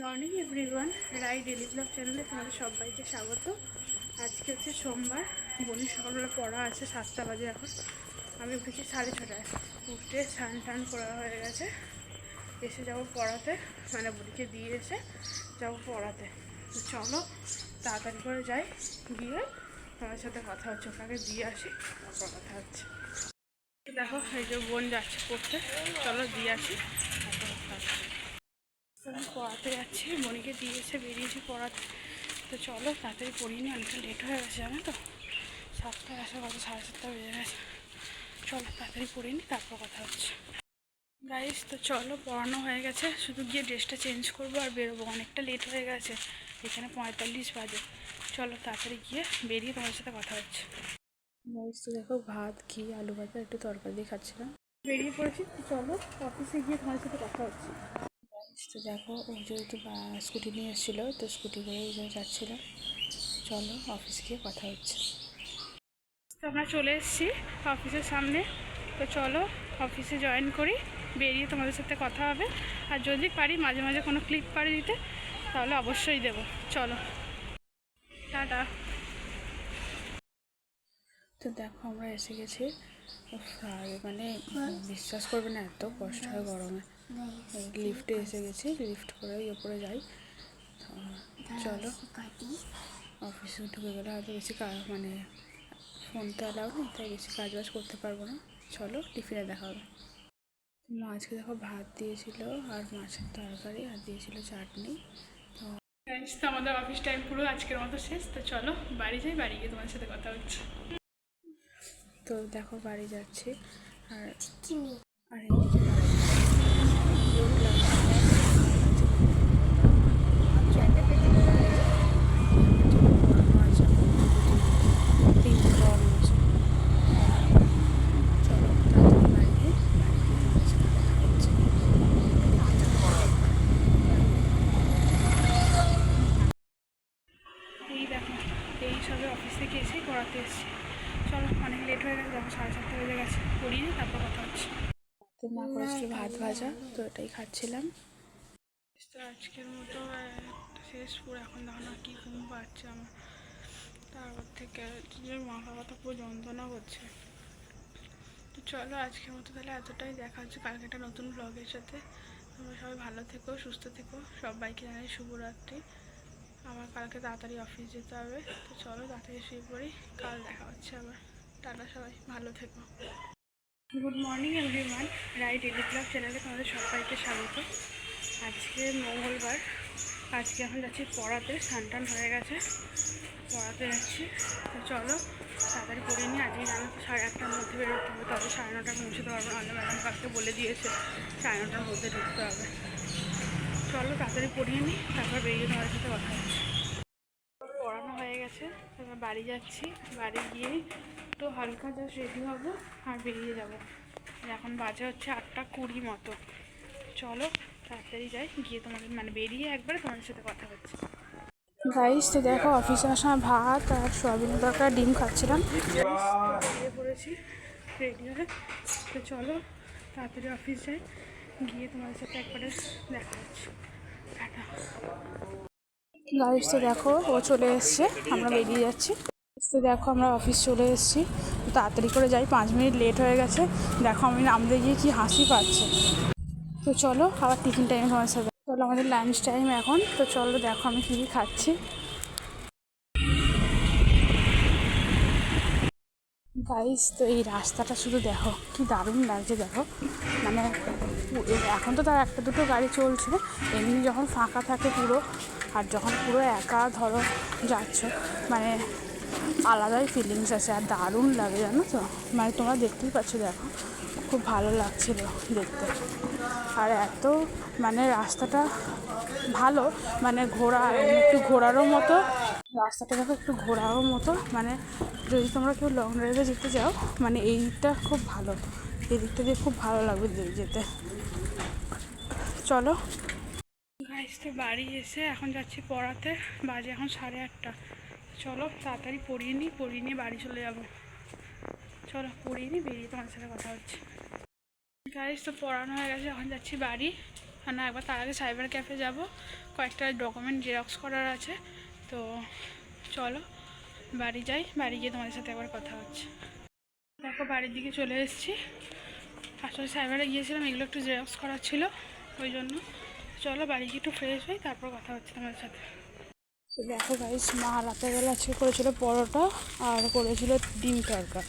Morning everyone, রাই daily blog চ্যানেলে তোমাদের সবাইকে স্বাগত। আজকে হচ্ছে সোমবার। বোনের সকালবেলা পড়া আছে, 7টা বাজে এখন। আমি উঠেছি 6:30টায়। উঠে স্নান টান করা হয়ে গেছে। এসে যাবো পড়াতে, মানে বোনকে দিয়ে এসে যাবো পড়াতে। চলো তাড়াতাড়ি করে যাই, গিয়ে তোমার সাথে কথা হচ্ছে। ওটাকে দিয়ে আসি, তারপর কথা হচ্ছে। দেখো এই যে বোন যাচ্ছে পড়তে, চলো দিয়ে আসি, তারপর কথা হচ্ছে। আমি পড়াতে যাচ্ছি, মনিকে দিয়েছে, বেরিয়েছি পড়াতে। তো চলো তাড়াতাড়ি পড়িয়ে নিই, অনেকটা লেট হয়ে গেছে জানো তো। 7টায় আসা কথা, 7:30 বেজে গেছে। চলো তাড়াতাড়ি পড়িয়ে নিই, তারপর কথা হচ্ছে। গাইস তো চলো, পড়ানো হয়ে গেছে, শুধু গিয়ে ড্রেসটা চেঞ্জ করবো আর বেরোবো। অনেকটা লেট হয়ে গেছে, এখানে 45 বাজে। চলো তাড়াতাড়ি গিয়ে বেরিয়ে তোমার সাথে কথা হচ্ছে। গাইস তো দেখো, ভাত, ঘি, আলু ভাজা, একটু তরকারি দিয়ে খাচ্ছিলাম। বেরিয়ে পড়েছি, তো চলো অফিসে গিয়ে তোমার সাথে কথা হচ্ছে। তো দেখো, ও যেহেতু স্কুটি নিয়ে এসেছিলো, তো স্কুটি করেই যাচ্ছিলাম। চলো অফিস গিয়ে কথা হচ্ছে। তো আমরা চলে এসেছি অফিসের সামনে। তো চলো অফিসে জয়েন করি, বেরিয়ে তোমাদের সাথে কথা হবে। আর যদি পারি মাঝে মাঝে কোনো ক্লিপ পারি দিতে, তাহলে অবশ্যই দেবো। চলো টাটা। তো দেখো আমরা এসে গেছি। আর মানে বিশ্বাস করবে না, এত কষ্ট হয় গরমে। লিফটে এসে গেছি, লিফট করে ওপরে যাই। চলো অফিসে ঢুকে গেলে হয়তো বেশি মানে ফোন তো অ্যালাউ নেই, তাই বেশি কাজ বাজ করতে পারবো না। চলো টিফিনে দেখা হবে। মা আজকে দেখো ভাত দিয়েছিল আর মাছের তরকারি, আর দিয়েছিল চাটনি। তো আমাদের অফিস টাইম পুরো আজকের মতো শেষ। তো চলো বাড়ি যাই, বাড়ি গিয়ে তোমার সাথে কথা হচ্ছে। তো দেখো বাড়ি যাচ্ছি, আর আর এই দেখো, এই সবে অফিস থেকে এসেই পড়াতে এসেছি। চলো অনেক লেট হয়ে গেছে, দেখো 7:30 বেজে গেছে। পড়িয়ে তারপর কথা হচ্ছে। তো মা করেছিল ভাত ভাজা, তো এটাই খাচ্ছিলাম। তো আজকের মতো শেষ পুরো। এখন দেখো না কি ঘুম পাচ্ছে আমার, তারপর থেকে মাথা ব্যথা পুরো যন্ত্রণা করছে। তো চলো আজকের মতো তাহলে এতটাই, দেখা হচ্ছে কালকে একটা নতুন ব্লগের সাথে। তোমরা সবাই ভালো থেকো, সুস্থ থেকো, সবাইকে জানাই শুভরাত্রি। আমার কালকে তাড়াতাড়ি অফিস যেতে হবে। তো চলো তাড়াতাড়ি শুয়ে পড়ি, কাল দেখা হচ্ছে আবার। টাটা, সবাই ভালো থেকো। গুড মর্নিং এভরিওয়ান, রাই ডেলি ব্লগ চ্যানেলে তোমাদের সবাইকে স্বাগত। আজকে মঙ্গলবার। আজকে এখন যাচ্ছি পড়াতে, স্নান টান হয়ে গেছে, পড়াতে যাচ্ছি। তো চলো তাড়াতাড়ি পড়িয়ে নিই। আজকে জানো তো 8:30টার মধ্যে বেরোতে হবে, তবে 9:30টায় পৌঁছতে পারবো না। ম্যাডাম কালকে বলে দিয়েছে 9:30টার মধ্যে ঢুকতে হবে। চলো তাড়াতাড়ি পড়িয়ে নিই, তারপর বেরিয়ে তোমাদের সাথে কথা হচ্ছে। পড়ানো হয়ে গেছে, তারপর বাড়ি যাচ্ছি। বাড়ি গিয়ে একটু হালকা জাস্ট রেডি হবো আর বেরিয়ে যাব। এখন বাজে হচ্ছে 8:20 মতো। চলো তাড়াতাড়ি যাই, গিয়ে তোমাদের মানে বেরিয়ে একবারে তোমাদের সাথে কথা হচ্ছে। গাইস তো দেখো, অফিসে আসার ভাত আর সয়াবিনের তরকারি, ডিম খাচ্ছিলাম। বেরিয়ে পড়েছি রেডি হয়ে। তো চলো তাড়াতাড়ি অফিস যাই, গিয়ে তোমাদের সাথে একবারে দেখা হচ্ছে। টাটা। গাইস তো দেখো, ও চলে এসছে, আমরা বেরিয়ে যাচ্ছি। তো দেখো আমরা অফিস চলে এসেছি, তাড়াতাড়ি করে যাই, 5 মিনিট লেট হয়ে গেছে। দেখো আমি নামতে গিয়ে কি হাসি পাচ্ছে। তো চলো আবার টিফিন টাইমে তোমার সাথে। চলো আমাদের লাঞ্চ টাইম এখন। তো চলো দেখো আমি কী কী খাচ্ছি। গাইস তো এই রাস্তাটা শুধু দেখো কি দারুণ লাগছে। দেখো মানে এখন তো তার একটা দুটো গাড়ি চলছে, এমনি যখন ফাঁকা থাকে পুরো, আর যখন পুরো একা ধরো যাচ্ছ, মানে আলাদাই ফিলিংস আছে, আর দারুণ লাগে জানো তো। মানে তোমরা দেখতেই পাচ্ছ, দেখো খুব ভালো লাগছিল দেখতে। আর এত মানে রাস্তাটা ভালো, মানে একটু ঘোরারও মতো রাস্তাটা। দেখো একটু ঘোরারও মতো, মানে যদি তোমরা কেউ লং ড্রাইভে যেতে চাও, মানে এই দিকটা খুব ভালো, এই দিকটা দিয়ে খুব ভালো লাগবে যেতে। চলো গাইস তো বাড়ি এসে এখন যাচ্ছি পড়াতে, বাজে এখন 8:30। চলো তাড়াতাড়ি পড়িয়ে নিয়ে বাড়ি চলে যাবো। চলো পড়িয়ে নিই, বেরিয়ে তোমার সাথে কথা হচ্ছে। গাইস তো পড়ানো হয়ে গেছে, এখন যাচ্ছি বাড়ি। না একবার তার আগে সাইবার ক্যাফে যাব, কয়েকটা ডকুমেন্ট জেরক্স করার আছে। তো চলো বাড়ি যাই, বাড়ি গিয়ে তোমাদের সাথে একবার কথা হচ্ছে। দেখো বাড়ির দিকে চলে এসেছি। আসলে সাইবারে গিয়েছিলাম, এগুলো একটু জেরক্স করার ছিল, ওই জন্য। চলো বাড়ি গিয়ে একটু ফ্রেশ হই, তারপর কথা হচ্ছে তোমাদের সাথে। তো দেখো গাইস, মা রাতেরবেলা আজকে করেছিল পরোটা আর করেছিল ডিম তড়কা।